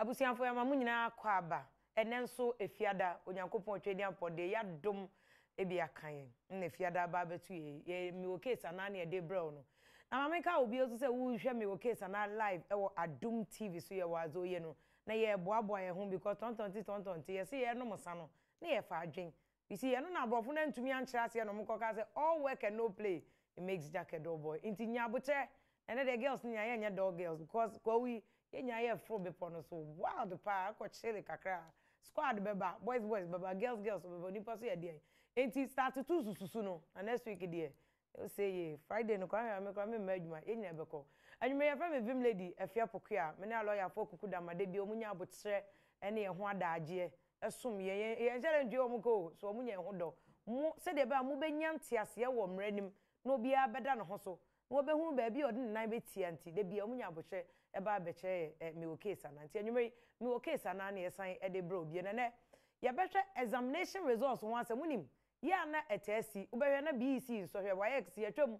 abusianfo ya mamu nyina akọ aba ene nso efiada onyankopon twedi ampode ya dom ebi akan na efiada ba betu ye mi wo case ana na de bro no na mameka obi ozu se wo hwe mi wo case ana live ewo Adom TV so ye wazo ye no na ye boaboa ye ho because tontonti ye se ye no musa no na ye fa adwen you see ye no na brofo na ntumi ankyerase ye no mkoka se all work and no play it makes Jack a dull boy inti nya boche ene the girls nya ye nya dog girls because kwa we yenya ye fro be pono so wild pa ko chile kakra squad beba boys beba girls beba ni paso ye dey enti start to susu no and next week dey you say Friday no kwa me madwuma yenya beko anwume ye fa me vim lady afia pokua me na lawyer for kuku da made bi omunya abotre ene ye ho adaage esom ye njere ndwe omuko so omunya ho do mu se de ba mu benya ntiase ye wo mranim na obi a beda no ho so na obehunu ba bi odi nan betia nti de bi omunya abotre eba beche mi wo case ana nti anwume mi wo case ana na yesan e de bro bi ne ye behwe examination results won asemunim ya na etesi ubehwe na BEC so hwe YX yetwam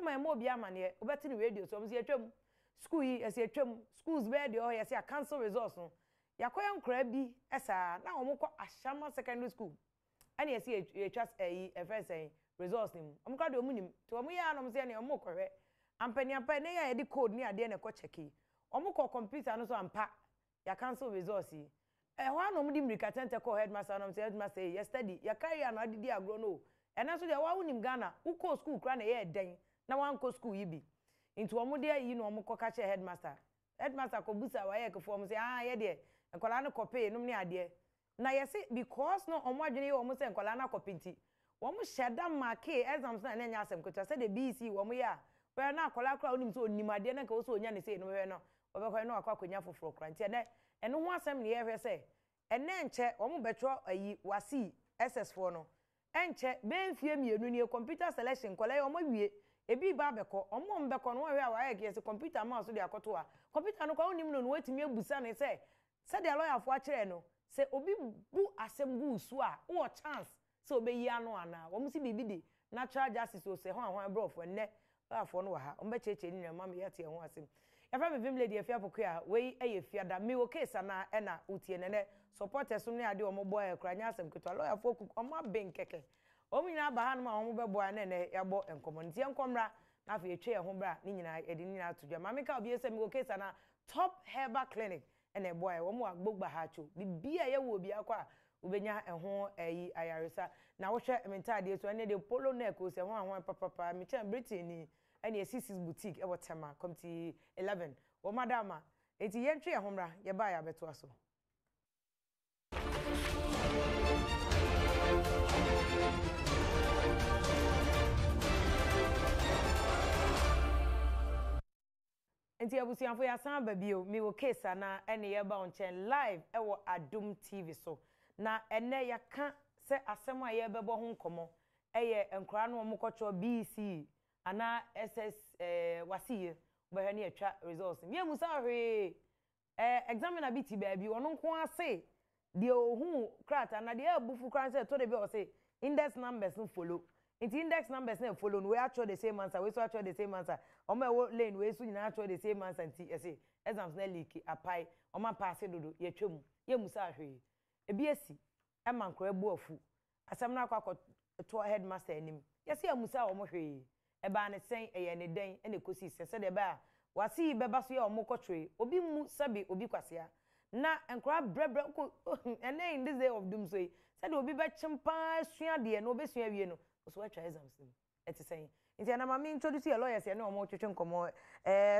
ma obi amane ubeti ni radio so mzi yetwam school yi esi yetwam schools be de o yesi a cancel results no yakoya nkra bi esa na omukọ Ashama secondary school ani yesi yetwas FSA results nim omukọ de omunim to omu ya no mzi na omukọ hwe ampani ne ya yedi code ni ade na ko cheki omukọ computer no so ampa ya cancel results yi hwa no mudi mrika tente ko headmaster no headmaster yesterday ya carry an adidi agro no ena so de wa unim Ghana uko school kra na ye den na wan ko school yi bi into omude yi no omukọ ka che headmaster ko busa wa ye ko form say ye de enkola na copy no ne ade na ye say because no omo adwene ye omo say enkola na copy nti omo sheda mark exams na nya asem ko say de BC omo ya we na akola kra onim so onim ade na ka so onya ne say no we no obekọ no akwakonya foforo kra nti ene ho asem ne ye hwe say ene nche omo betro ayi wasi SS4 no enche benfie mienu ni computer selection kola omo wie ebi ba beko omo mbeko no hwe a wa ye computer mouse de akoto a computer no kwa onim no watimi abusa ne say de lawyer fo a kire no say obi bu asem gu su a wo chance say obeyi ano ana omo si bibi de natural justice o say ho bro fo ne afo no wa ha omo be cheche ni ma me yate ho asem efa me vim lady afia pokua we eye fiada me wo case na ena utie ne supporters no ade omo boy kranya asem keto lawyer fo omo ben keke omo nyina ba ha no ma omo be boy ne ya bo enkomo ntie enkomra na fa etwe ho bra ni nyina edi nyina atodwa ma me ka obi ese me wo case na top herbal clinic ene boy omo agbogba ha cho bibia ye wo obi akwa ubenya eho ayi ayaresa na wo hwe mentade so ene de polo neck o se ho papa me chan Britain ni ene C6 boutique e wotema committee 11 wo madama enti yentwe ye homra ye ba ya beto aso enti abusianfo ya san babio mi wo case na ene ye ba onchen live e wo Adom TV so na ene ya ka se asem a ye bebo ho nkomo eye enkora no omukọcho BC ana SS wasiye obehwe ne atwa results me musa hwe examiner biti baabi ono nko ase de ohun krata na de abufu kran se to de be o se index numbers no follow index numbers na follow no we actually the same answer we so actually the same answer omo ewo lane we so nyina actually the same answer nti ese exams na leak apai omo pass dodo ye twem ye musa hwe ebi esi e mankora bu afu asem na akwa to headmaster anim yesi ya musa omo hwe e ba ne sen eye ne den e ne kosi se de ba wasi beba so ye omo kotwe obi mu sabe obi kwasea na enkora brebre ko ene in this day of doom so se de obi be chimpa sua de no be sua wie no so wa try exams nim eti sen nti ana ma me introduce your lawyers ye na omo twetwe nkomo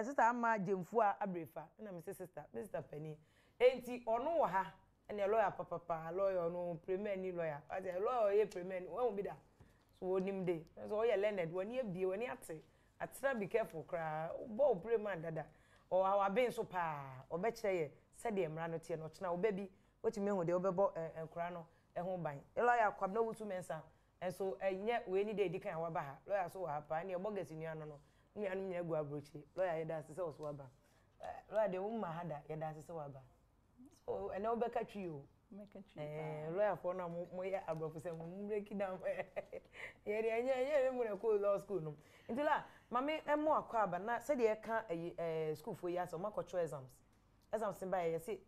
sister ama jemfu a abrefa na me sister Mr. Penny enti ono wo ha ene lawyer papa lawyer no premier ni lawyer ati lawyer ye premier ni won bi da so wonim de so o ye learned woni abie woni ate atra be careful kra bo premier dada o awa ben so pa o be kire ye se de emra no tie no chena o baby wotimi hu de o bebo enkra no ho ban lawyer kwab na wutu mensa enso enye we ni de dikan wa ba ha lawyer so wa pa ni obogasi ni ano no ni anu nya gu abrochi lawyer ye da se so wa ba lawyer de umma hada ye da se wa ba so ene obeka twi o make twi lawyer for na mo ye abrofu se mo break down ye de enye mo na ko law school no ntila mame emo akwa aba na se de ye ka school fo ya so makocho exams I'm saying by say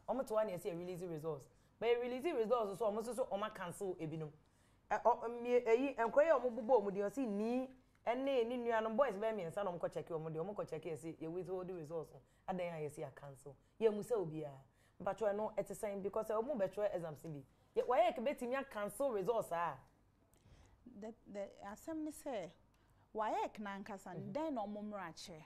omo to one say release results but release results so omo so omo cancel ebinom enkoye omo bubo omo de say ni ene ni nuanom boys be me nsa no omo ko check omo de omo ko check say you withhold the results adan ya say cancel ye mu say obia but you know it's saying because omo betro exam bi why e ke betimi cancel results the assembly say why ek na nkasa den omumrache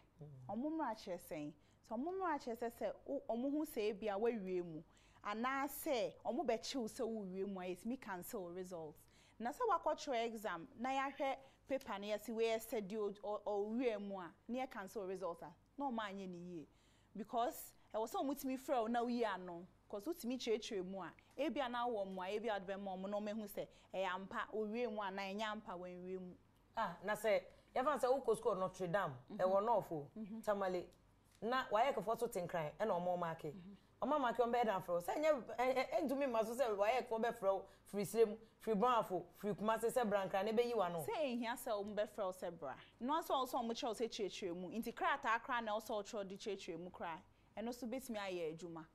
omumrache saying so omumrache say omuhu say bia wawie mu ana say omu be chiw say wawie mu is me cancel results na say wakotro exam na ya hwe paper na yesi we scheduled or wie mu a na cancel results no ma anye ni ye because e was so mutimi frɛ na wi ano cause utimi chechre mu a e bia na wo mu a e bia de be mu no mehu say e yampa owie mu a na enya mpa wan wie mu na say you fan say uko school Notre Dame e wo no fo tamale na waye ke foto tinkran e na omo market omo market on be dan fro say nya entumi maso say waye ke fo be fro free slim free brownfo free kumase say brankran e be yi wa no say ehia say o be fro say bra no so omo che o say chechre mu inti krata akra na o so cho di chechre mu kra e no so betimi aye adwuma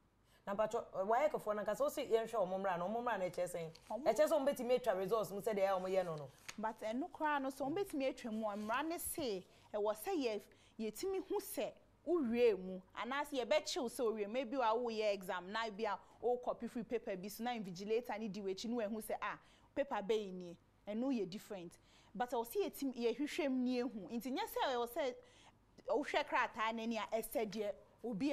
na pacho waye ke fo na ka so say yen hwe omo mra na e chesen e chesen o betimi atwa results mu say de omo ye no no but eno kra no so o betimi atwa mu mra ne say e wo say ye timi hu say uwie mu anas ye be chill so we maybe wa wo ye exam na bia o copy free paper bi so na invigilator ni di wechi no ehu say paper be ni eno ye different but o see yetim ye hwehwem ni ehu nti nya say o say o hwe krata na ni a esede obi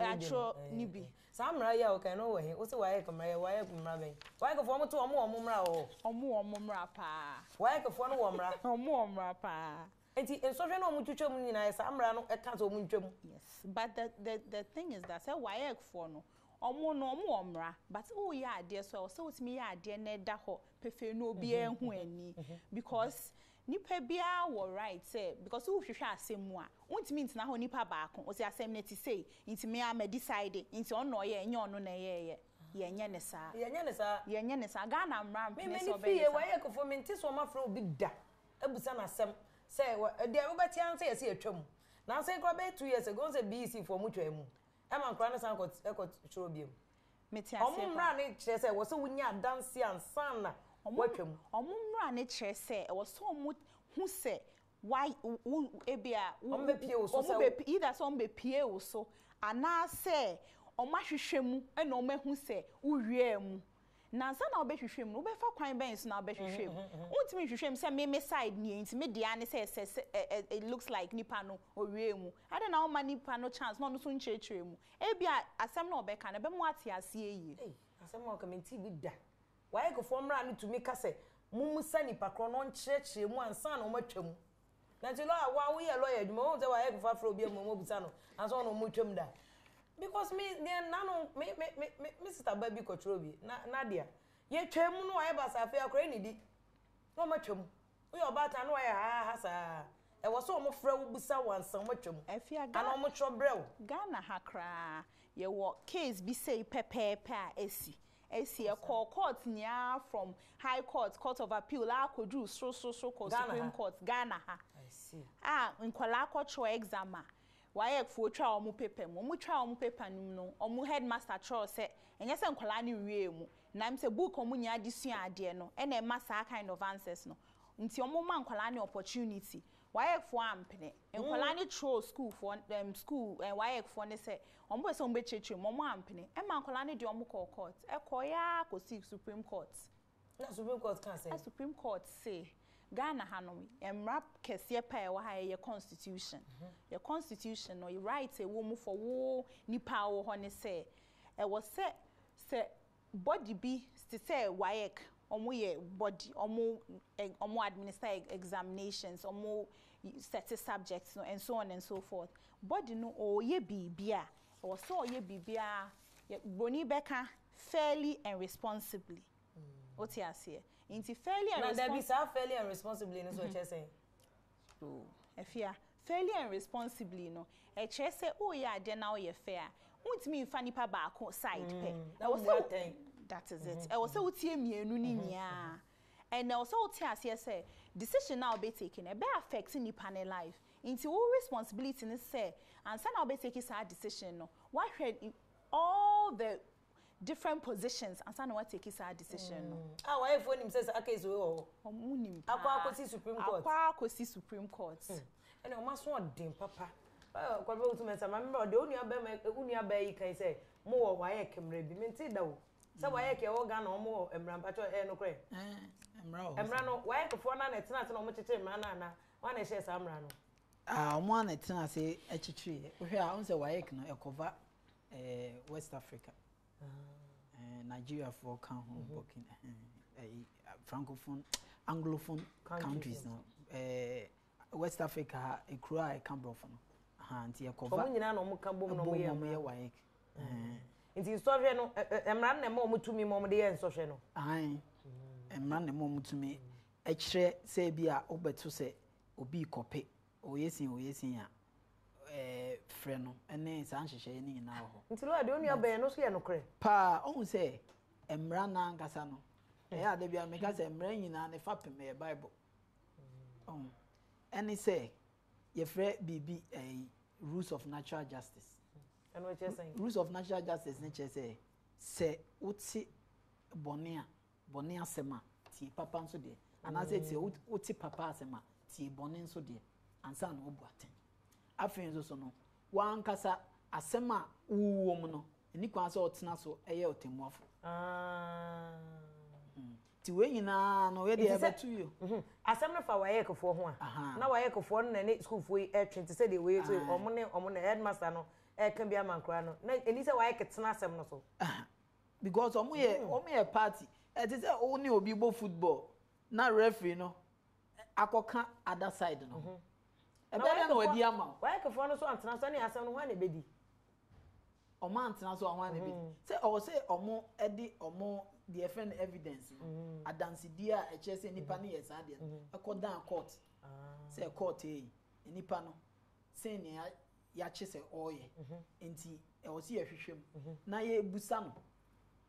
atro ni bi samra ya o kan no we o say waye kumra ben waye ko fo mo to omo mra o omo mra pa waye ko fo no wo mra omo mra pa enti ensohwe no omutwetwa mu nyina esa amra no eka to omuntwam yes but the thing is that say why for no omo omra but oh ya ade so wotimi ya ade na da ho pefe no obi ehu ani because nipa bia wo right say because wo hwehwe asemu a wontimi ntina ho nipa baako o say asem na ti say ntimi am decide nti ono ye enye ono na ye yenye ne sa Ghana mra mpene so be me why ko fo menti so ma fra obi da abusa na asem say there we beti answer yes atwam na say kro be 2 years ago say BC for mutwa mu e man kro na san ko chiro biem meti ase omumra ne kire say wo so wunya dance ansan na watwam omumra ne kire say e wo so mu hu say why ebia ombe pie wo so either so ombe pie wo so ana say omahwehwemu e na omahu say uwie mu na nsa na obehwehwem no obefa kwan ben so na obehwehwem untimi hwehwem say me side ni ntimi dia ne say it looks like nipa no owie mu ade na o ma nipa no chance no so nchechire mu e bia asem na obeka na be mu ate ase yi asem o kamenti bi da why go formra no tumi ka say mumusa nipa kro no nchechire mu ansa na o matwam na ti lo awa wo ye lawyer adwuma o say why go fa fra obi mu busa no ansa na o matwam da because me then nano me sister baby kotrobi Nadia ye twem no aye basafe akora ni di no matwem we obata no aye ha sa e wo so mo fra wo busa wansan matwem afia ga na mo tro brew Ghana hakra ye wo case bi say pepepe a esi e court nya from high court of appeal akodu so Supreme Court Ghana ha I see nkwala akotro exam why for twa omu paper mu twa omu paper num no omu headmaster tro say enye se nkwala ni wie mu na im se book omu nya adesua ade no e na ma sa kind of answers no nti omu ma nkwala ni opportunity why for ampene nkwala ni tro school for school why for ne say omu se omu becheche omu ampene e ma nkwala ni de omu court e koya ko Supreme Court na Supreme Court can say Supreme Court say Ghana hanom emrap kese pa e wa ha ye constitution your constitution no your right e wo mu for wo nipa wo ho ne say e wo say body bi say WAEC omo ye body omo administer examinations omo set subjects no and so on and so forth body no o ye bibia o so ye bibia boni beka fairly and responsibly what you say into fairly and responsibly no so che say oh efia fairly and responsibly no e che say oh yeah de na o ye fair untimi fa nipa ba ko side pay that is it e wo say utie mienu ni nia and also utie ase say decision now be taken e be affect nipa ne life into all responsibility ne say and say now be taking that decision no what all the different positions and say now what take that decision no why phone him says case we omunim akwa Supreme Court akwa Supreme Court and o maso odin papa kwa be utumesa ma member de unu aba yi kan say mo wo waye kemre bi menti da wo say waye ke wo ga na mo emra mpacho no kre emra no waye kofo na tena na mo cheche emra na wa na share sa emra no mo na tena say echichiri hwe a on say waye ke no ekova West Africa Nigeria for kan ho booking francophone anglophone countries no West Africa ekura e Cameroon anti ekova omo nyina na omo ka bom na omo ye waye nti sohwe no emra na mo mutumi mo de ye nsohwe no emra na mo mutumi ekire say bia obeto say obi kope oyesin a frɛ no ene sa nhyehyɛ ni nyina ho nti lo ade onu abaye no so ye no kre pa ohun say emra na nkasa no ade bia me ka say emra nyina ne fa pem Bible ene say ye frɛ bibi rules of natural justice and what you saying rules of natural justice ne che say uti bone asema ti papa nso de ana say ti uti papa asema ti bone nso de ansa na obu aten afin so no wan kasa asema uwo mu no ni kwan so otena so eye otemuafo ti we nyina no we de ebetu yo asem no fa waye kofo ho a na waye kofo no na ne school fo e twente se de we to omo ne headmaster no e kan bia mankra no na eni se waye ketena asem no so because omo ye party e ti se o ni obi bo football na referee no akoka other side no e be na wadi ama waye kofo no so antena so ne asem no ho na bedi omo antena so ho na bedi se o se omo e di omo the friend evidence adansi dia e che se nipa ne yesa de e ko down court se court nipa no se ne ya che se oye enti e o se ye hwehwem na ye busa no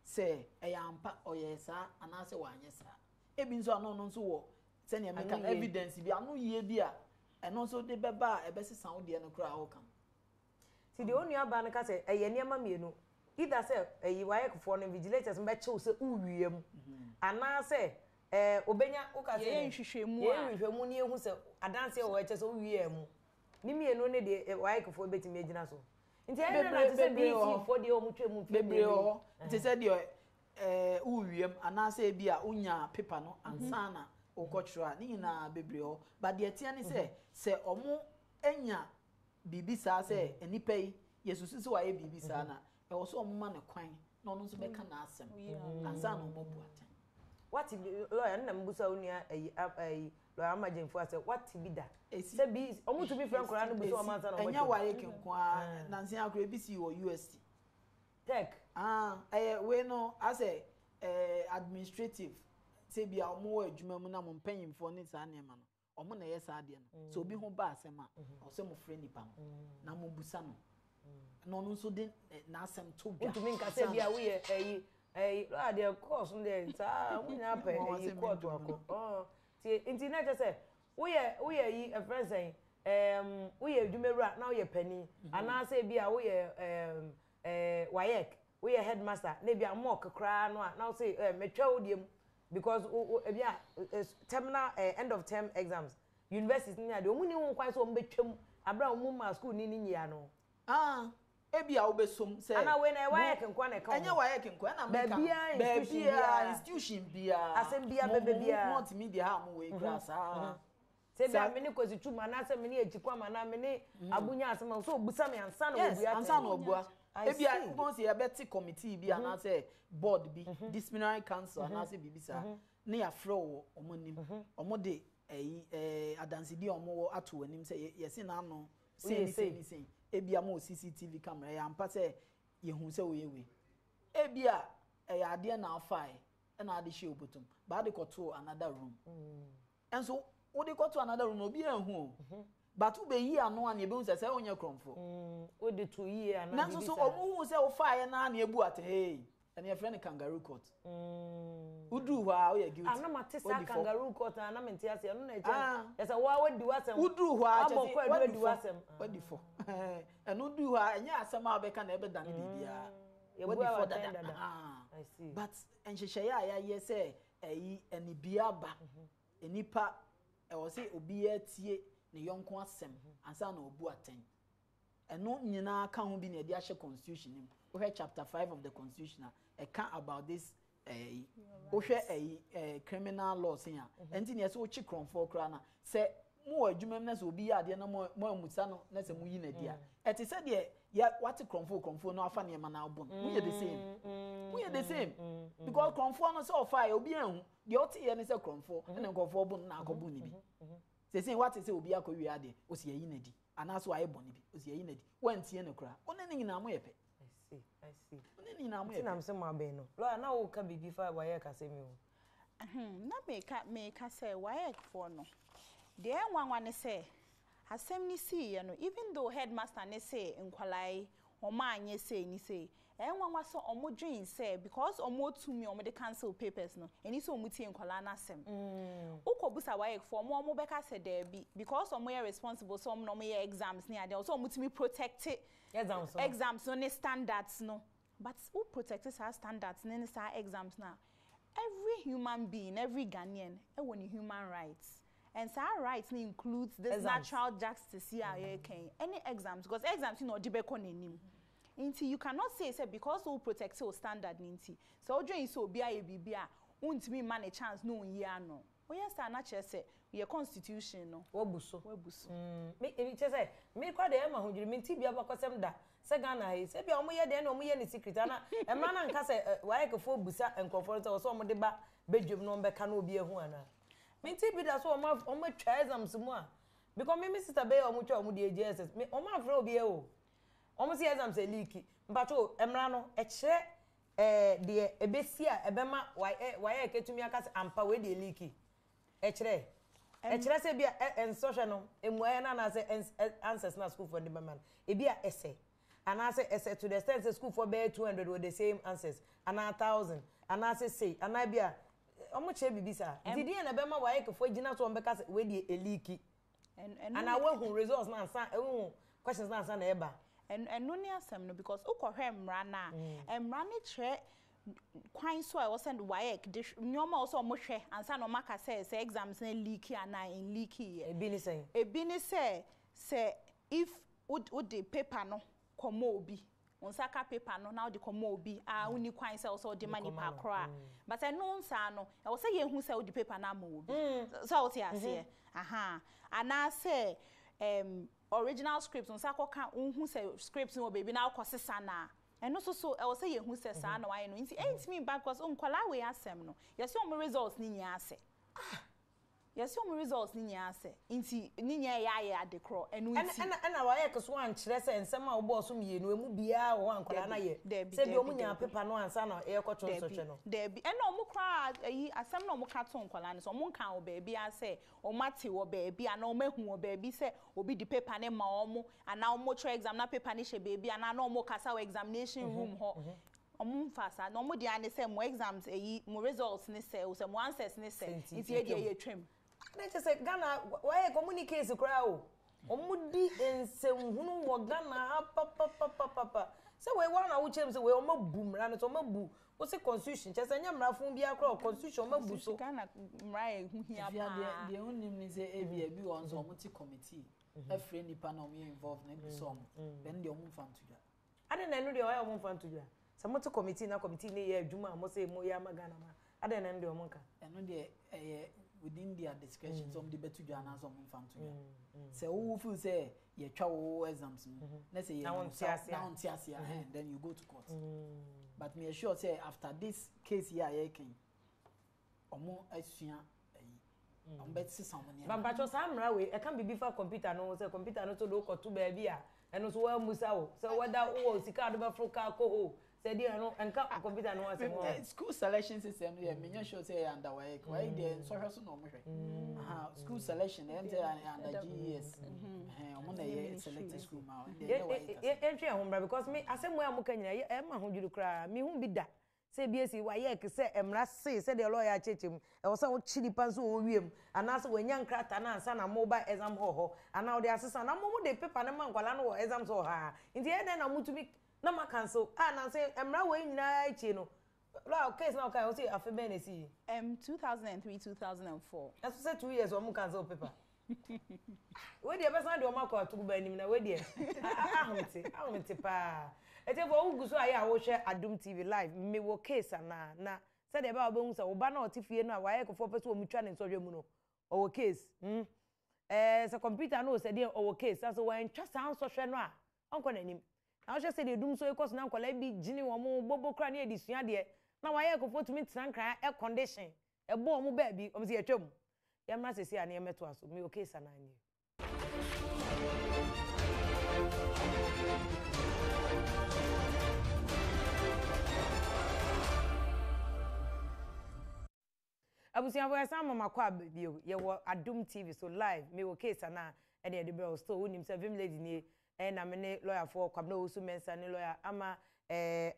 se e ya ampa oye sa ana se wanye sa e bi nso ano no nso wo se ne meka evidence bi ano ye bi a e no so de beba e be sesa wo de no kra wo kan ti de onu aba no ka se e ye niam mienu either say waye kofo no vigilators mbe chew se uwiem ana say obenya uka say ye nhwehwemu ni ehu se adanse wo eche se uwiem ni mienu ne de waye kofo betimi agina so nti e na te se BC for de o mutwemu bebre o nti se de uwiem ana say bia unya paper no ansa na ukochura ni na bebre o but de etia ni se omo enya bibisa say enipa yi yesusu se waye bibisa na e wo so omma ne kwan na ono nso beka na asem ansa na omobu aten what lawyer na mbusa unia lawyer amagyenfo ase what bi da se bi omo to be friend kora no buso amansa na enya waye kenkwa na nsia akora bi si wo UST tech we no ase administrative se bia omo adwuma mu na mo mpanyimfo ne sa ne ma no omo na yesa ade no so obi ho ba asem a o se mo frɛ nipa no na mo busa no no no so de na asem to bia to me nkase bia we lo ade course nde sa munya pa court wako ti inti na je say we yi a friend say we adwumewura na we pani ana say bia we wayek we headmaster na bia mock kra no na say metwa odiem because bia terminal end of term exams universities ni ade omuni won kwan so ombetwam abra omuma school ni nyia no ebia obesom say ana we na waye kenkwa na ka enya waye kenkwa na make bia institution bia asem bia bia multimedia ha mo we grasa se bia me ni kozi tuma na se me ni ejikwa ma na me ni abunya asem so obusa me ansa na obua ansa na obua ebia won se yabeti committee bia na say board bi disciplinary council na say bibisa na ya fro omonim omode adansi di omo ato anim say yesi na no say ebia mo CCTV camera ya ampa say yehu say oyewe ebia ade na afai na ade hye obotom ba de koto another room enso wo de koto another room obi ehu but ube yi ano an ebe unse say onye kromfo wo de to yi ana nanso so omu hu say wo fire na na ebu ate hey and your friend kangaroo court udu hwa o ye guilty ana matisa kangaroo court ana menti ase no na eche yes wa wadi wasem udu hwa wadi wasem wadi fo and udu hwa enya asem a beka na ebe dane bibia wadi fo dada I see but enhyehyeye ya ye say eyi enibia ba enipa e wo say obi atie ne yonko asem ansa na obu aten eno nyina ka ho bi na edi ahye constitution nim we heard chapter 5 of the constitution account about this criminal laws here enti ne so chi kronfo kra na se mo adwumam na se obi ya ade na mo amusa no na se mo yi na dia eti se de ya what kronfo no afa ne ma na abon we the same because kronfo no se ofa obi ahu de oti ye ne se kronfo na kronfo obon na akobu ni bi se what say obi akowi ade o se yi na di anaso aye boni bi o se yi na di wantie ne kra one ne nyina mo yepe I see ni na mo yepe na mse mo abe no lo na wo ka bibi fa wa ye ka se mi o na me ka say why for no de enwanwa ne say asem ni see ye no even though headmaster ne say nkwalai oma anye say ni say enwanwa so omo dream say because omo tumi omo de cancel papers no eni so omo tie nkwala na asem ukobusa why for omo beka say there be because omo ye responsible so omo no ye exams ni ade so omo tumi protect exams no ne standards no but who protects our standards and our exams now? Every human being, every Ghanaian, any human rights. And so our rights includes this natural justice here. Any exams, because exams, you know, you cannot say because who protects your standard. So, during so be won't me man a chance no year no. Oh yes, I not say your constitution no. Webuso. Me say me kwa de ma hodiri me tibia bakosem da. Se Ghana he se bia omo ye de na omo ye ne secret ana e ma na nka se waye kefo busa enkofo so so omo de ba bedwem no mbeka na obi ehu ana. Me tibi da so omo twa exams mu a because me sister be omo twa omo de JSS me omo afro obi e o. Omo se exams e leak. Mpacho emra no e kire de ebesi a ebema waye ketumi aka se ampa we de leak. Echire se bia social no emuaye na say answers na school for the man e bia essay and I say essay to the extent say school for be 200 with the same answers and 1000 and I say and I bia omo che bibisa did e na be ma waye kefo gina so mbeka we de eliki and I want who results na answer questions na answer na eba and no ni asem no because ukohwe mra na mra ni che kwan so I was send WAEC nyoma also mo hwe ansa no maka say exams na leaky ana in leaky ebi ni say if would the paper no komo obi onsaka paper no now the komo obi uni kwan say also the money pa kra but I know nsa no I was say ye hu say the paper na mo obi so what you say ana say original scripts onsaka kan hu say scripts no baby na kwosesa na and so I was say who says na why no nti ain't me back because unkwala we asem no yes your results ni nya ase yes your results ni nya ase nti ni nya ya de kro enu nti and why ke so an kire se ensem a wo boss mienu emu bia wo ankwala na ye se bi omunya paper no ansa na e kwotwo so hwe no there be and omu kra yi asem na omu ka to nkwala no so omu kan wo ba bia se omate wo ba bia na omahu wo ba bi se obi di paper ne ma omu ana omu try exam na paper ne hye ba bia na omu kasa wo examination room ho omu fasa na omu di ane se mo exams mo results ne se o se mo answers ne se nti e dey twem na che se Ghana why communicate kra o omudi ensemhunu wo Ghana papa se we wana wo chem se we omabu mra no so omabu wo se constitution che se nya mra fun bia kra constitution omabu so Ghana mra ehu hia ba de onim ni se ebia bi won so omti committee every nipa na omo involved na bi so then de omo fan tudwa ade na enu de why omo fan tudwa se moti committee na committee ne ye adwuma mo se mo ya magana ma ade na enu de omo ka enu de within their discretion some the betu jana some fan to say who feel say ye twa wo exams let's say now then you go to court but me sure say after this case here ye ken omo asua am bet someone but bacho samra we e kan bibi fa computer no say computer no to do ko to ba bia eno so wa musa wo say whether wo sika do ba fro ka ko ho say dia no enka computer no was school selection system here me sure say under why there so so no mo hwe school selection enter under GES omo na ye select school ma entry hombra because me asem we amuka nyina e ma ho dwuru kra me hu bi da say BSc waye ke say emra say the lawyer chechim e wo say wo chili panso wo wiem ana say wanya nkrata na ansa na mobile exam ho ana wo de asesa na mo de paper na man kwala no exam so ha nti e na mutumi na ma cancel na say emra we nyina echi no law case now can say afi ben e see 2003 2004 that's say 2 years o mo cancel paper we dey person dey o ma ko to ba nim na we dey ahomte pa ete for uguso aye a wo hwe Adom TV live me wo case na say dey ba obehu say wo ba na otifie no a waye ko for person o mutwa ne nsodwe mu no o wo case say computer no say dey o wo case so when twa san so hwe no a onko nanim na wo say dey dum so e koso na nkola bi gini wo mo bobo kra na edisua de na waye ko for tumi trankran e condition e bo mo ba bi o me say atwam yamma sesi a na yemeto aso me wo case na ani abusia for sama makwa bio ye wo Adom TV so live me wo case na e de bro store wonim se vim lady ni na me ne lawyer for kwabna osu mensa ne lawyer ama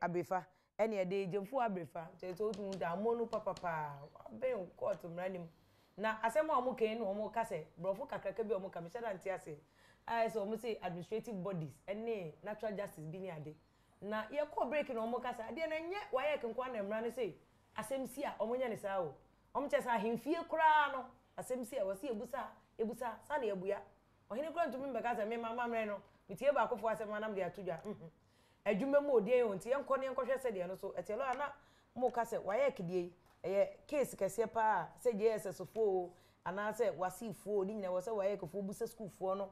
abefa e de jemfu abefa so tun da monu papa ben court mranim na asemo amuken no mo kase brofo kakraka bi omo kamishada nti ase so omo say administrative bodies ene natural justice bi ni ade na ye ko break no omo kase ade na nye waye kenkwa na mra ne say asem si a omo nya ne saa o omo chesa ahemfie kura no asem si a wose ebusa sa na ebuya ohine kura ntumi mbeka se me mama mre no mitie ba akofo asem anam de atudwa adwuma mu odie yo nti enko ne enkohwe se de no so etelo ana mo kase waye kedie case kese pa se JSS fo ana se wasi fo ni nyina wo se waye ko fo busa school fo no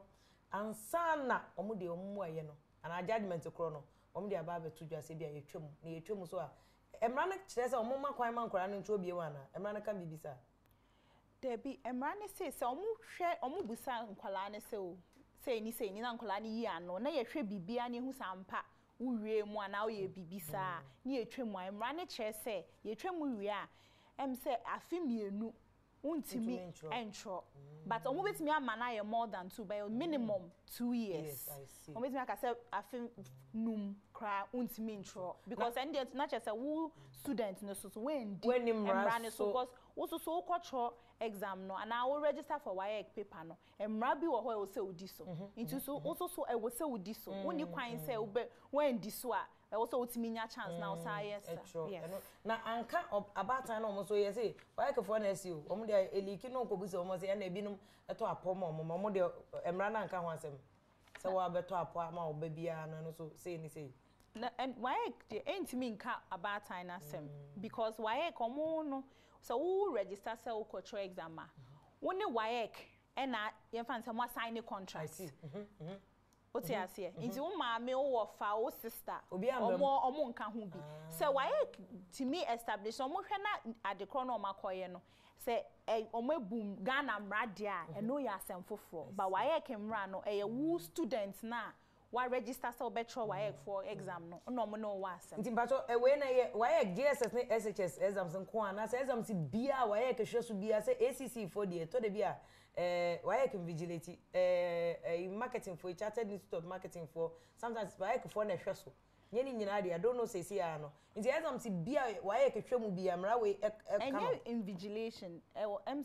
ansa na omo de omo aye no ana judgment kro no omo de aba betudwa se bia yetwam na yetwam so a emra na kire se omo makwan mankora no ntwo bie wana emra na kan bibisa debi emra ne se omo hwe omo busa nkwala ne se o se ni na nkwala ne yi ano na ye hwe bibia ne hu sampa uwie mu ana o ye bibisa ni etwam emra ne kire se yetwam uwie a say afi mienu untimi entro but omo betimi amana ye more than 2 by minimum 2 years omo betimi aka say afi num kra untimi entro because and not just a wo student no so when emra so because so culture exam no and I will register for WAEC paper no emra bi wo ho e say odi so into so also so e wo say odi so woni kwan say when di so a also utiminya chance now say yes na anka about time no so yes say WAEC for na see o omo de eliki no ko bi so omo say na ebinum eto apom omo de emra na anka ho asem say wa beto apo ma oba bia no so say ni say and WAEC de entimi nka about time asem because WAEC omo no so who register say o culture exam woni WAEC e na ye fan say mo sign contract oti ase nti wo ma me wo fa wo sister omo nka ho bi say WAEC timi establish omo hwe na adekro na omakoye no say omo ebum Ghana mrade a eno ya asem foforo but WAEC mra no e wo student na wa register so betro WAEC for exam no omo no wa asem nti mpacho we na ye WAEC JSS ne SHS exams nko ana say exams bia WAEC hweso bia say ACC for the to de bia WAEC vigilante marketing for chartered institute of marketing for sometimes WAEC for na hweso nyeni nyina de I don't know say see no nti exams bia WAEC hwemu bia mra we enye invigilation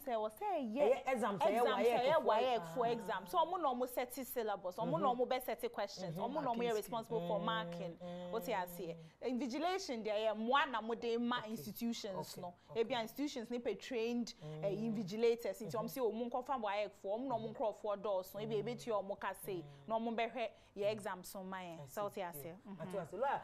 say was say yeah exams WAEC for exam so omo no mo set syllabus omo no mo be set questions omo no mo responsible for marking what you say invigilation there mo na mo de ma institutions no e bia institutions ni pe trained invigilators nti omo say omo nkofa WAEC for omo no mo nkrofo doors no e bia ebeti omo ka say no omo be hwe your exam so man so what you say so la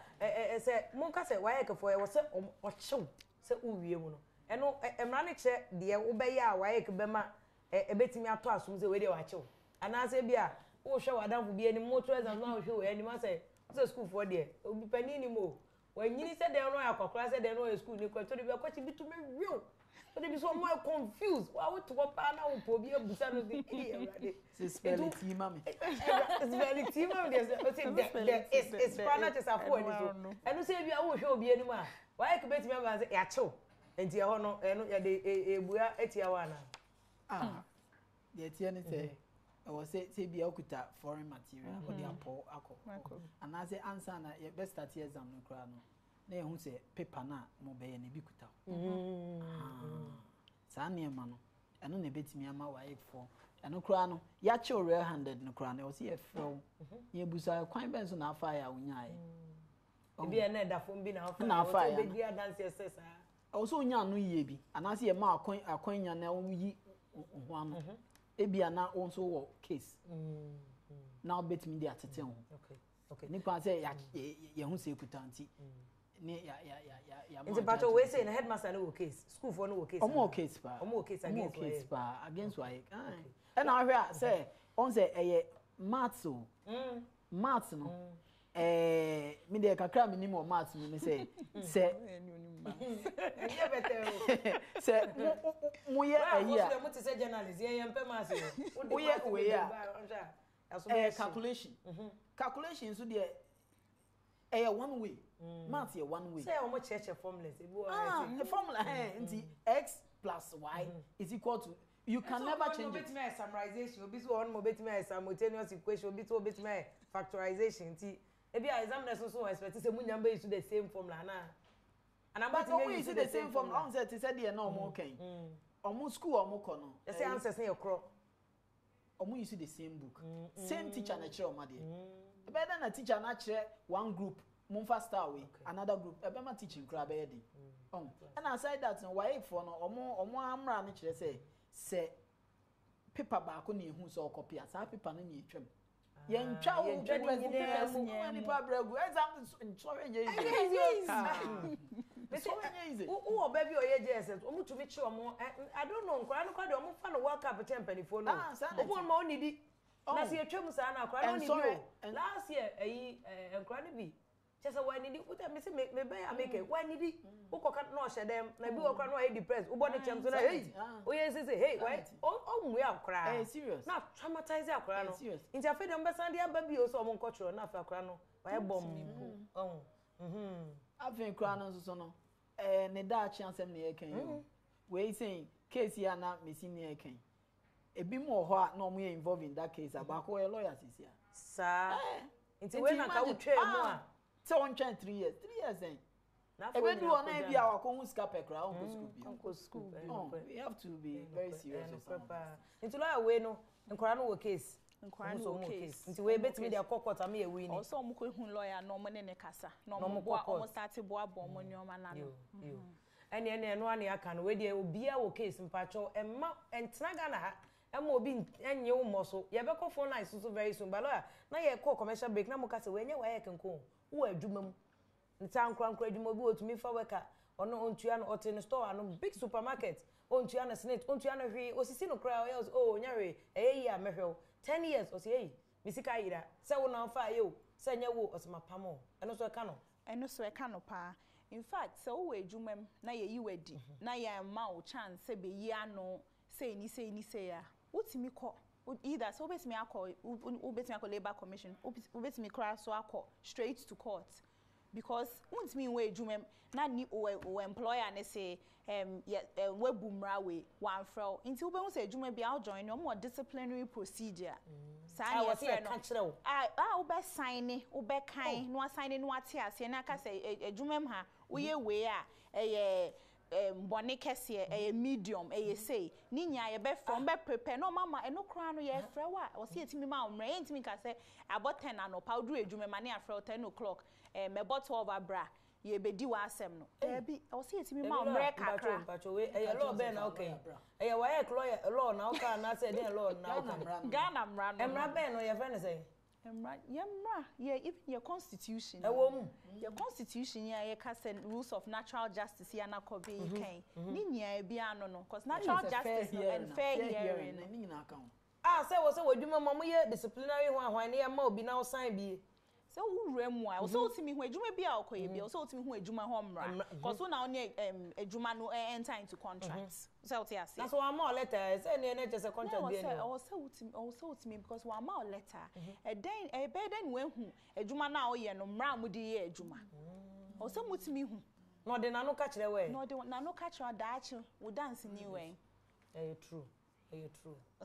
say mo ka say WAEC for e wo say o chew say uwie mu no eno emra ne che de wo be ya WAEC be ma ebetimi ato asom say we de wa chew ana say bia wo hwe wadamfo bi ani motor exam na wo hwe we ani ma say school for there obi pani ni mo wanyini say de no yakokora say de no school ni ko to de bi akochi bitumi wiu so de bi so more confused wa wo to pa na wo po bi abusa no de everade spelling mami spelling mami there is Spanish is afo ani so enu say bia wo hwe obi ani ma why ke betimi aba say ya chew enti ho no enu ya de ebua etia wa na de etia ni say I was say bia okuta foreign material or the apo akọ and I say answer na your best start exam no kra no na ehun se paper na mo be ye na bi kuta sa na ema no eno na betimi ama wa for eno kura no ya che real handed no kura na o se ye fro ye busa kwan ben so na afa ya unyaaye ebi e na da fo bi na afa be dia dance exercise o so unya no yie bi anase ye ma akwan nya na yi ho ano ebi ana o so wo case now betimi dia tete ho okay nipa say ya hu se kutanti ne ya in the battle we say na headmaster no case school for no case omo case pa against why and I hear say on say maths no me dey kakra me nimo maths me say say mo ye ahia mo ti say journalist ye yempe maths wo ye we ya calculation so dey one way maths here one way say omo cheche formulas e bo the formula nti x plus y is equal to you can never change it. Obetime summarization obi so on obetime simultaneous equation obi so obetime factorization nti e be examiners so expect say munyamba use the same formula na and about to use the same formula on say to say dey na omo kan omo school omo ko no say answers na your crop omo use the same book same teacher na kire omo dey e be na teacher na kire one group mumfa star way another group e be ma teaching kra be dey and aside that no why for no omo amra na kire say paper ba ko na ehu so copy asa paper na na etwam ye ntwa wo paper ni pabragu exam sorry ye who obabi oye JSS omu tumi chi omo I don't know nkra no kwa de omu fa no world cup champion no obo ma onidi na se etwam sa na akra no onidi last year nkra no bi chese wa nidi uta me se me be ya make wa nidi ukoka no hye dem na bi okra no e depressed ubody chem so na hey oye say hey why onwe akra na traumatize akra no nti afa dem be san de aba bi o so omo nkotro na afa akra no wa bom afa akra no so no ne da chi ansem ne yekan we saying case ya na mesi ne yekan ebi mo ho a na omo ye involved in that case abako e lawyer sisia sa nti we na ka utwe mu a so on 3 years then ebe do on e bia wakon hu ska pekra on school we have to be very serious nti lawyer we no nkora no wo case nti we betimi dia kokota me e wi ni also omo ko hu lawyer no omo ne kasa no omo start boa omo nyoma na no ene no ane aka no we dia obia wo case mpacho emma entena ga na ha ema obi enye wo moso ye be ko phone line so very soon but lawyer na ye call commercial break na mo ka se we nye wa ye kenko wo adwuma mu nta nkra adwuma bi otumi fa worker ono ontua no otin store no big supermarket ontua na snake ontua na hwe osisi no kra o nyare eyi a mehwe 10 years o se eyi misika yira se wo na fa ye o se nya wo osema pamo eno so e ka no pa in fact se wo adwuma m na ye yi wadi na ye ma o chance se be yi ano say ni ya wotimi ko either so obetimi akọ labor commission obetimi kra so akọ straight to court because wontimi we adwuma na ni o employer ne say we bumra we wan frau nti wo be hu say adwuma bia o join no mo disciplinary procedure sa ya say no wo be sign wo be kan no assign no ate ase na ka say adwuma ha wo ye we a bone kese medium say ni nya ye be from be prepare no mama eno kra no ye frɛ wa o se etimi ma omre entimi ka se about 10 anopa oduru adwuma ma ne afrɛ 10 o'clock me bottle of abra ye be di wa asem no bi o se etimi ma omre kakra pacho we law be na okay wa ye law na o ka na se den law na Ghana mra no emra be no ye friend say emra even your constitution your constitution ye ka say rules of natural justice ya na ko be kan ni nya bia no cause natural justice and fair hearing ni nyina kan say wo say wadwuma mo ye disciplinary ho ahwan ne ma obi na o sign bi so wura mu a so otimi hu adwuma bia okoye bia so otimi hu adwuma ho mra cause na onye adwuma no enter into contracts so what you say na so am all letter say ne just a contract bi no so otimi because we am all letter then be then we hu adwuma na oye no mra mu di ye adwuma o so mutimi hu no de na no ka kire we no de na no ka kire daachi wo dance ni we true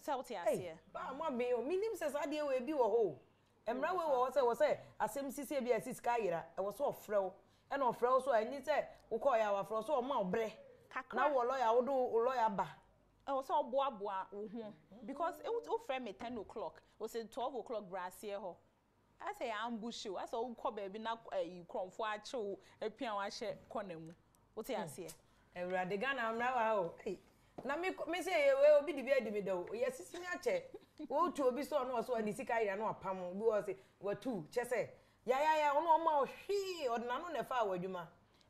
so what you say ba mo be o minim se sa de we bi wo ho emra we wo say asem sisi bia sisi ka yira e wo so ofrew and of also I need say we call our for so ma obre na wo lawyer wo do lawyer ba so boa because it was frame me 10 o'clock was it 12 o'clock brass here ho I say ambush you I say wo call baby na you cromfo a chew epian wa hye kona mu wo te ase Ewurade Ghana amra wa o na me say we obi di bi adi me do yes me ache wo tu obi so no so ani sika ira no apam bi wo say wa tu che say ya ono ma o hwi odna no na fa awadwuma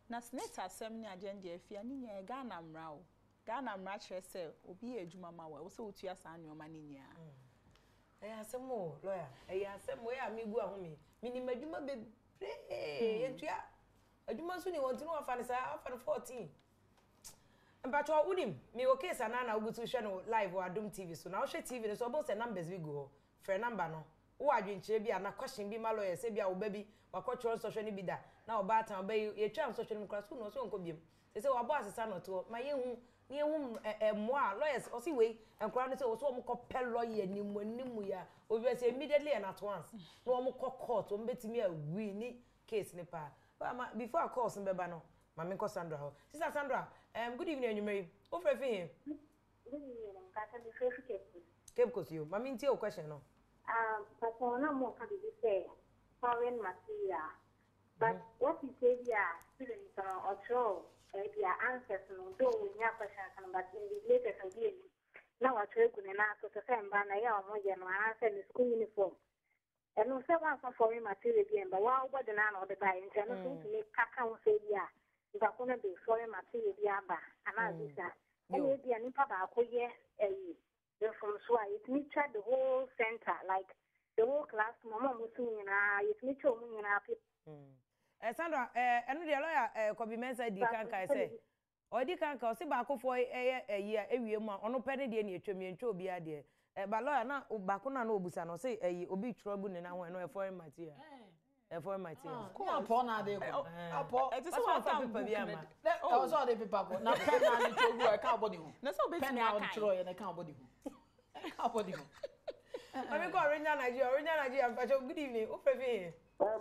na snake asem ni agenda afia ni nya Ghana amra o Ghana amra che say obi adwuma ma wo so otu asa anyoma ni nya asem o lawyer asem we amigu ahome mini madwuma bebre yentua adwuma so ni wonti no afa ne sa afa 14 Mpacho unim me okay Anaa na ugutu hwe no live wa Adom TV so na wo hwe TV no so obo say numbers we go for number no wo adwenkyere bi ana question bi ma lawyer say bia wo ba bi wakotro so hwe ni bi da na wo ba tan oba ye twa so hwe no kra so no so nko biem say wo abo asesa no to ma yehu ni ehu moa lawyers o si we enkra no say wo so mo kopel lawyer nimu ya obi say immediately and at once no mo court o mbetimi a wi ni case ni pa before course mbeba no Mami ko Sandra ho. Sister Sandra, good evening you Mary. O frɛ fi here. Good evening. Kaka bi frɛ fi Cape Coast you. Mami ntie o question no. But na mo ka bi say foreign material. But what you say here, students or show their answers no do nya question kan but in the latest again. Now what we go na so say mba na ya mo je no answer in school uniform. And no say one foreign material again, but what about the na the buy and no to make kaka o say here. If I couldn't be foreign material, and I did that. And maybe an impact from Swahili, it meets the whole center, like the whole class, Mama Musuin, it meets me. Sandra, and the lawyer could be mentioned, the canker, I say. Or the canker, see back for a year, every month, on no penny, near to me and to be idea. But lawyer, now, Bakuna no Busano say, a obi trouble and I want no foreign material. For my team. Upon a day. It is one paper. Oh, so the paper. Now, pen and to work out body. That's all Pen out Troy and a cow body. I'm going to Nigeria. Good evening.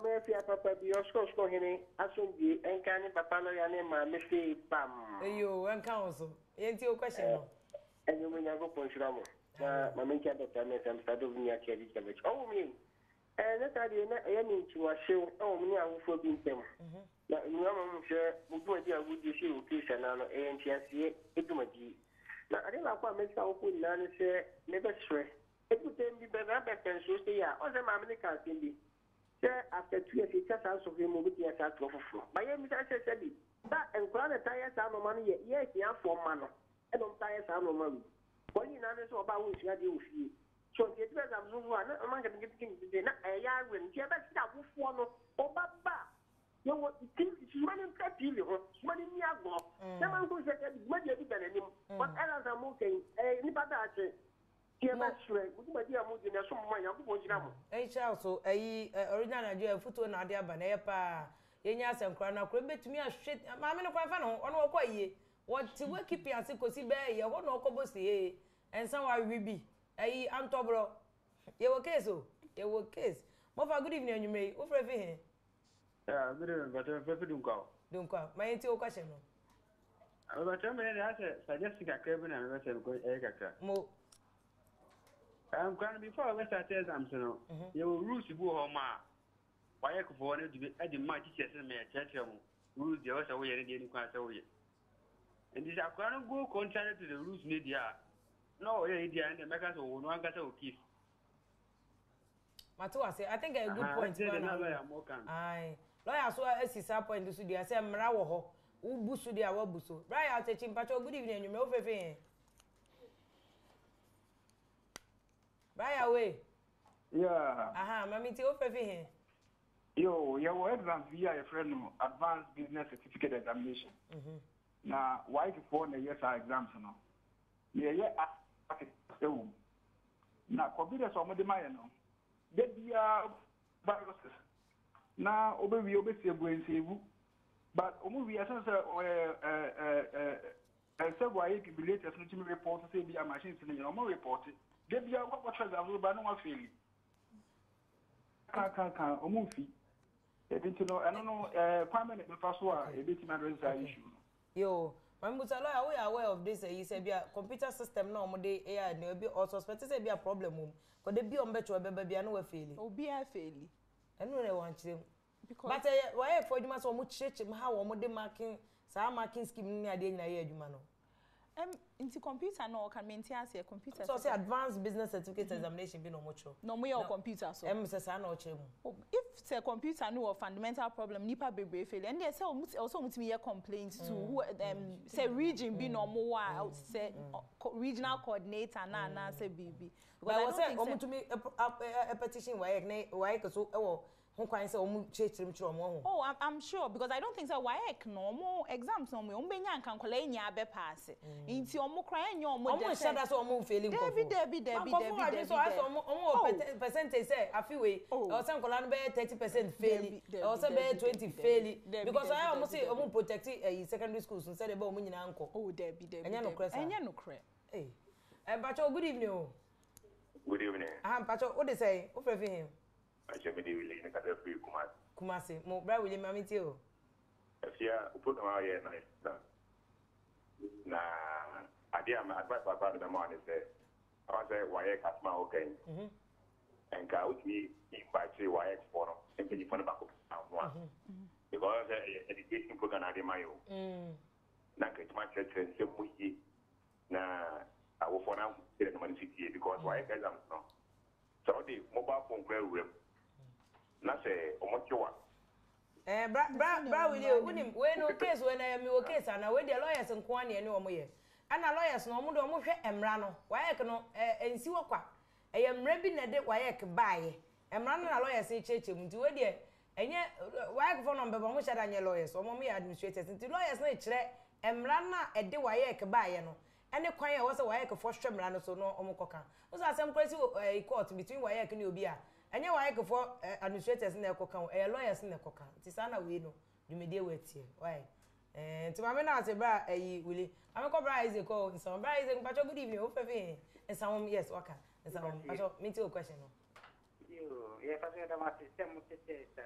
Mefia papa bi osko hini asumbi enkani papa no ya ne ma mefi pam. Eyo, enka also. Yenti o question no. Enyo me nyago ponshira mo. Na ma menkia doctor me sam stado nya kedi kebech. Oh mi. Na tadi na ya ni chiwa shew. Oh mi awufo bi ntem. Na nyama mo hwe mudu adi agudi shi o kisa na no entiasie edumaji. Na ade la kwa mesa wo kun na ne se ne be sre. Edutem bi be na be penso se ya. O se ma me ka simbi. After 2 years, he just answered him with the attack of floor. By him, I said, that and crown a tire sound of money, yes, yeah, for manner, and on tire sound of money. What you know about which you do see. So, the address of one among the getting to dinner, a yard when you have that with one or Baba. You know what? It's money cut you, money near go. Someone who said, what you did anymore. But others are moving, anybody. So original Nigeria photo na ade aba na ye pa yenya asenkra na kro betumi ahwe ma me no kwa fa no ono okwa yie what we keep ase kosi be ye ho no okobo se ensan wa wibi ayi antobro ye wo case o ye wo case mo fa good evening anyumre wo fra fi he yeah good evening but fe dunkwa ma yenti o question no but me dey ase suggest ka krebu na me se ko e kakra mo I'm going to be for a start exams, you know. You will rules to go home. Why I could for to be at the mighty chess and me a church rules the other way and didn't quite away. And this are going to go contrary to the rules media. No idea and the makers of one got a kiss. Matua say, I think a good point. Aye, lawyer so as his point to the assembly. Who busu dia wa busu. Right out a chimpacho. Good evening, you may overfear. Right away. Yeah. Aha, mami ti o fe fi here. Yo, your exam via a friend advanced business certificate examination. Now, why to phone the years exams no? Yeah, now, computer some of the no. They be viruses. Now, we going to but we are several latest report say be a machine to the report. Debi what was available by no one feeling. Can omufi. Ebi no eno no kwame ne befa so a ebi ti na address issue. Yo, when we lawyer, we are aware of this. He said, "Be a computer system no more. They AI no be also suspect say be a problem. Because they be on better be no we failing. Oh, be a failing. I know they want them. Because But why for you must so much church how we marking, some marking scheme near the end of the year, you man. Into computer no can maintain as a computer. So say advanced business certificate examination be no much. No more your computer so. Say no chemu. If the computer no a fundamental problem, nipa be fail. And they say also must be a complaint to who say region be no more say regional coordinator na say BB. Because I was saying to me a petition why so who can say oh, I'm sure because I don't think so. Why no more exams no more. Umbenya can collect nya be pass. Inti omo cry nya omo. Omo share that so omo failing. Debi. So as omo percentage say afiwe. Or some kola be 30% failing. Or say be 20 failing. Because I almost say omo protect secondary schools so say they be omo nyina anko. Oh, debi. Enya no cresa. Enya no cre. Eh. Pacho, good evening. Good evening. Pacho, what they say? Who prefer him? I should be willing to get a free Kumasi, mo bra William Mamitio. If you put them out here, na idea my advice about the morning say, I was a why customer okay. And go with me invite you why for them. Simply for the back of one. Because education program I my own. Na get my church and say we na I will for now the money because why guys am no. So the mobile phone web na say omochiwa bra William unim we no case when I am your case and we the lawyers nko an ne omo ye ana lawyers no omo do omo hwe emra no wayek no ensi wokwa emra bi na de wayek baaye emra no na lawyers echeche mu nti we de enye wayek for no mbebo mo shada nye lawyers omo me administrators nti lawyers na echire emra na ede wayek baaye no ene kwan ya wo se wayek for hwe emra no so no omo koka wo say asem kwesi court between wayek ne obi a enye wayek for administrators na ekoka lawyers na ekoka nti sana we no dumedie wetie why nti mama na ase bra wili mama ko bra is ko some bra is pacho good evening o fefe and some yes waka and some pacho me to question no you ye pacho da ma system mutete sa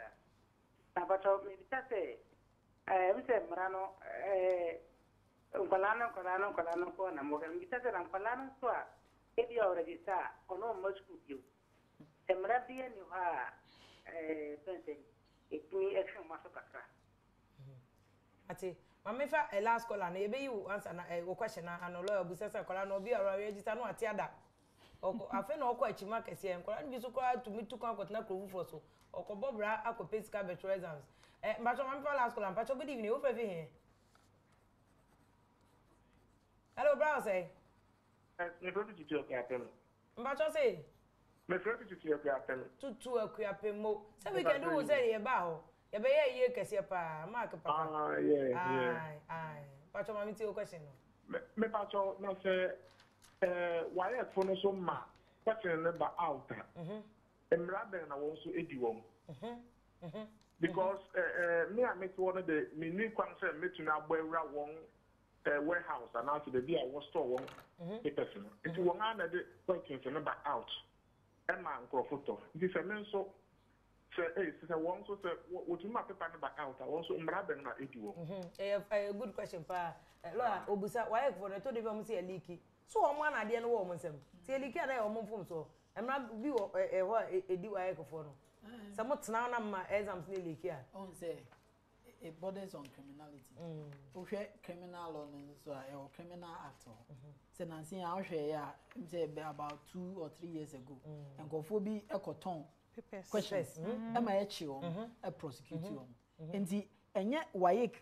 na pacho me bitase mse mrano nkolano ko na mo kan bitase na nkolano so a ebi already sa ono mosku you emra bia ni ha pense etni action maso kakra ati mama fa last call na ebe you answer na question na no lawyer bu sesa call na obi ara register no ati ada oko afa na oko achima kese call na bi so call to me to kan na krovu for so oko bobra akopay ska better exams mbacho mama fa last call mbacho good evening o fa fi here hello bro say Me go to you okay apel. mbacho say Me go to you okay apel. tutu akuape mo say we can do say ye ba ho ye be ye kese pa mark papa Yeah. ai pacho mama ti o question no Me pacho no say why for no so ma question number out. Emra ben na won so edi won. Because me I met one of the me new kwan say me to na boewra won warehouse and after the be I was store one person. It won na the question number out. Emma Nkrofoto. This a men so say one so say what you map paper number out. I also emra ben na edi won. A good question pa lawyer obusa why for the to dey am say leaky so o man ade no wo mo nsem say leaky na o mo fom so emra bi ho edi why for no some tena na ma exams ni leaky a on say it borders on criminality okay criminal law so a criminal act say na sin a hwe ya say about 2 or 3 years ago and go for bi ekoton questions am I echi o a prosecute you enti enye wayek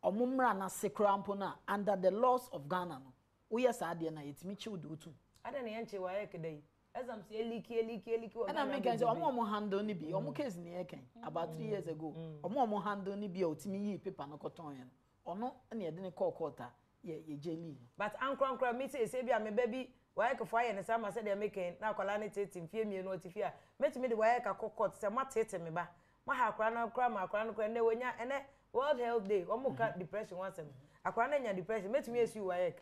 omumra na sekrampo na under the laws of Ghana no we yes ade na yetimi chi wudu tu ada na yanche wayek dai exams leaky o na me kan say omo handle ni bi omo case ni e kan about 3 years ago omo handle ni bi o timi yi paper no koton yen ono na yede ne court ye jeli but ankra me say bia me baby wayek for aye ne sama say dey make na akwala ne tete mfie mie no otifia metimi de wayek court say matete me ba ma ha akra na akra ma akra no ne wonya ene World Health Day omo ka depression once akwala na nya depression metimi esu wayek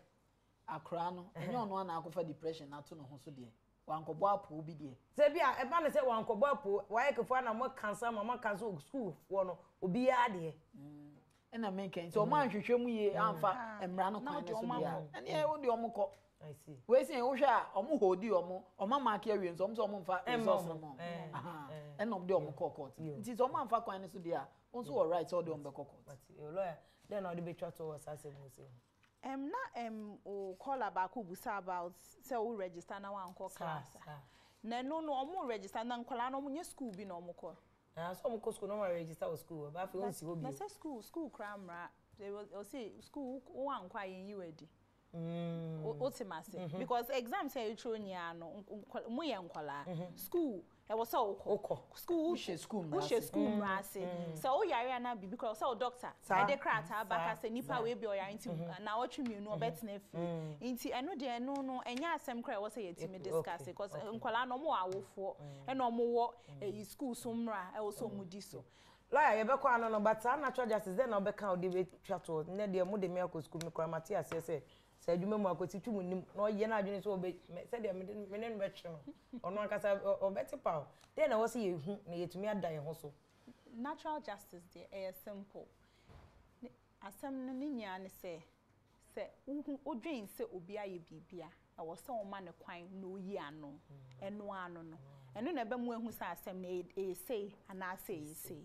akra no enye ono ana akofa depression na to no ho so de wankobo apo bi de se bia e ba ne se wankobo apo waye kefo na mo kansa mama kansa school wo no obi ya de na menken so mo anhwehwe mu ye amfa emra no kwan so bia ene wo de omko I see we say wo hwe a omo hodi omo mark awie so omo mfa resource no mo ene om de omko court nti so omo amfa kwan so dia onso all right so de ombe court but lawyer then all the be try to was as we say o call about busa about say we register na wan call class na no omo register na nkola na omo nye school bi na omo call so omo call school no register with school but fi on si obi na say school cramra they will say school wan kwa yin you edi ultimately because exam say you throw nya no mu ye nkola school e was so school school mrase so o yare na bi because so doctor e dey krata baka say nipa we bi o yare nti na otwemi no betina fi nti eno de no enya asem kra we say yetimi discuss because nkola no mo awofo e no mo wo e school so mra e wo so mu di so lawyer ye be kwa no but natural justice then no be kan o de be twato ne de mo de me akọ school me kwa Matias say say adwuma mu akoti twum nim na oye na adwene so obe say de me ne be twe no ono akasa obeti paw then na wo say ye hu na yetumi adan ho so natural justice there is simple asem no ni nya ne say odwen say obi aye bibia e wo say o ma ne kwan no yi ano eno ano no eno na be mu ehu say asem na e say ana say say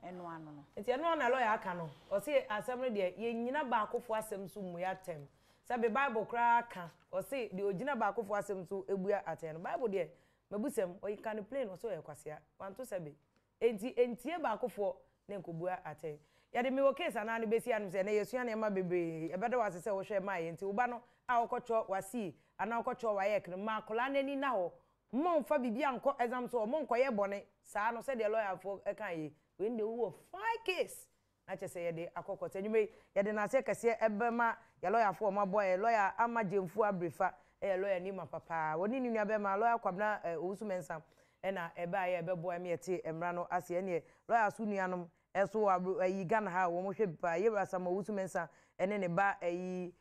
eno ano no enti eno na lawyer aka no o say asem no de ye nyina ba akofo asem so mu ya tem sabe bible kra aka o say de ogina ba akofo asem so ebua aten no bible de mabusem o can play no so e kwasea wanto sabe entie ba akofo na nkobua aten ya de me wo case Anaa ne besi anu se na yesua na ema bebre e bede wase se wo hwe ma ye nti wo ba no a okotwo wasi ana okotwo wa ye kre ma kola nani na ho mo mfa bibia nko exam so mo nko ye bone saa no se de lawyer fo e kan ye when they wo 5 case na che se ye de akokota nwume ye de na se kase ebema ye lawyer fo ma boy lawyer ama jemfu abrefa e lawyer ni ma papa woni ni nua be ma lawyer kwabna owusu mensa e na ebe aye ebe boy me ete emra no ase ene lawyer su nuanom eso ayi Ghana ha wo mo hwe bipa ye brasa ma owusu mensa ene ne ba ayi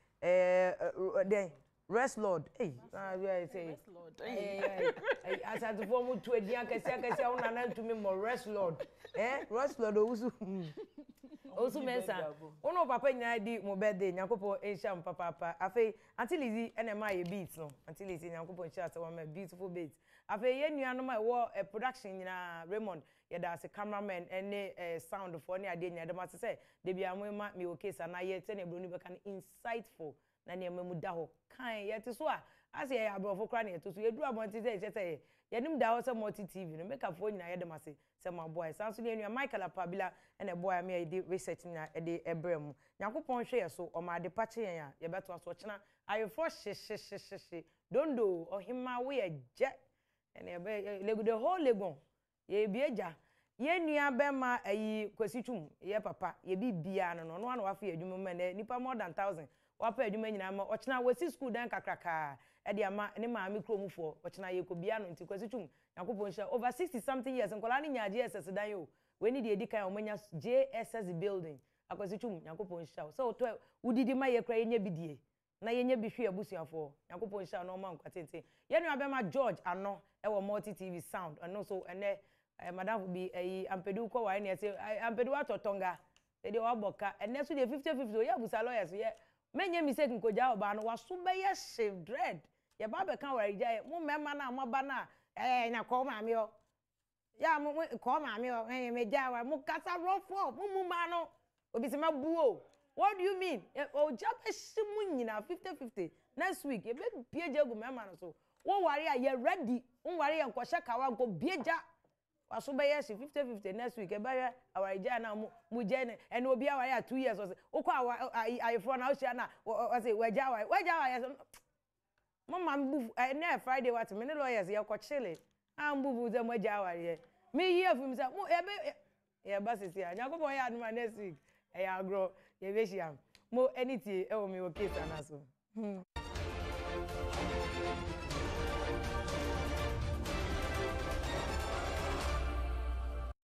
den rest lord I say rest lord asante fo mu tu edian kese una na ntumi mo rest lord rest lord osu mensa ono papa nya di mo birthday nyakopo ensham papa afei until easy ene ma ye beat no until easy nyakopo ensham say one beautiful beat afei ye nuano ma wo production nyina Raymond ye da se cameraman ene sound for ne ade nya de ma say de bia mo ma me okay sa na ye te ne broni be kan insightful na ne mamu da ho kan ye te so a ase ye abrofo kra ne to so ye duru abonti say che say ye nim da ho say multi tv no make afo nyina ye de ma say my boy sanso ne nua Michael Apabila ene boy me dey research na e dey ebrem nyakopon hwe ye so o ma de pache yen a ye beto aso chena ayefo she dondo ohima we ye je ene be legu the whole legon ye bieja ye nua be ma ayi kwasitwum ye papa ye bibia no no no afa adwuma ma ne nipa more than 1000 wapa adwuma nyina ma ochena wasi school dan kakraka e de ama ne ma mi kromufo ochena ye kobia no nti kwasitwum yakopon sha over 60 something years nkola ni nya JSS dan yo we ni de edikan omanya JSS building akwasitwum yakopon sha so to udidi ma ye kra ye nya bidie na ye nya bi hwe abusuafo yakopon sha no ma nkwatente ye nua be ma George ano e wo multi tv sound and so ene madam bi ampedu ko wa ne say ampedu atotonga de waboka ene so de 50-50 ye abusa lawyers ye menye mistake nkoja oba no waso be ye shave dread ye ba be kan wari ja mo mema na amaba na nya ko ma mi o ya mo ko ma mi o me ja wa mo kasa rofo mo ma no obi se ma buo what do you mean o ja be shimu nyina 50-50 next week ye be bieja gu mema no so wo wari a ye ready wo wari ye nkosha kawa nko bieja waso be yes 50-50 next week e ba our ija na mu je and obi aware 2 years o say ukọ ayefo na o sia na o say weja yes mama mbu na Friday what me lawyers ye ko chile ambu ze mo ja aware me here fim say mo e ba sisi anya ko boy aduma next week e ya agro ye be shia mo anything e o me o case na so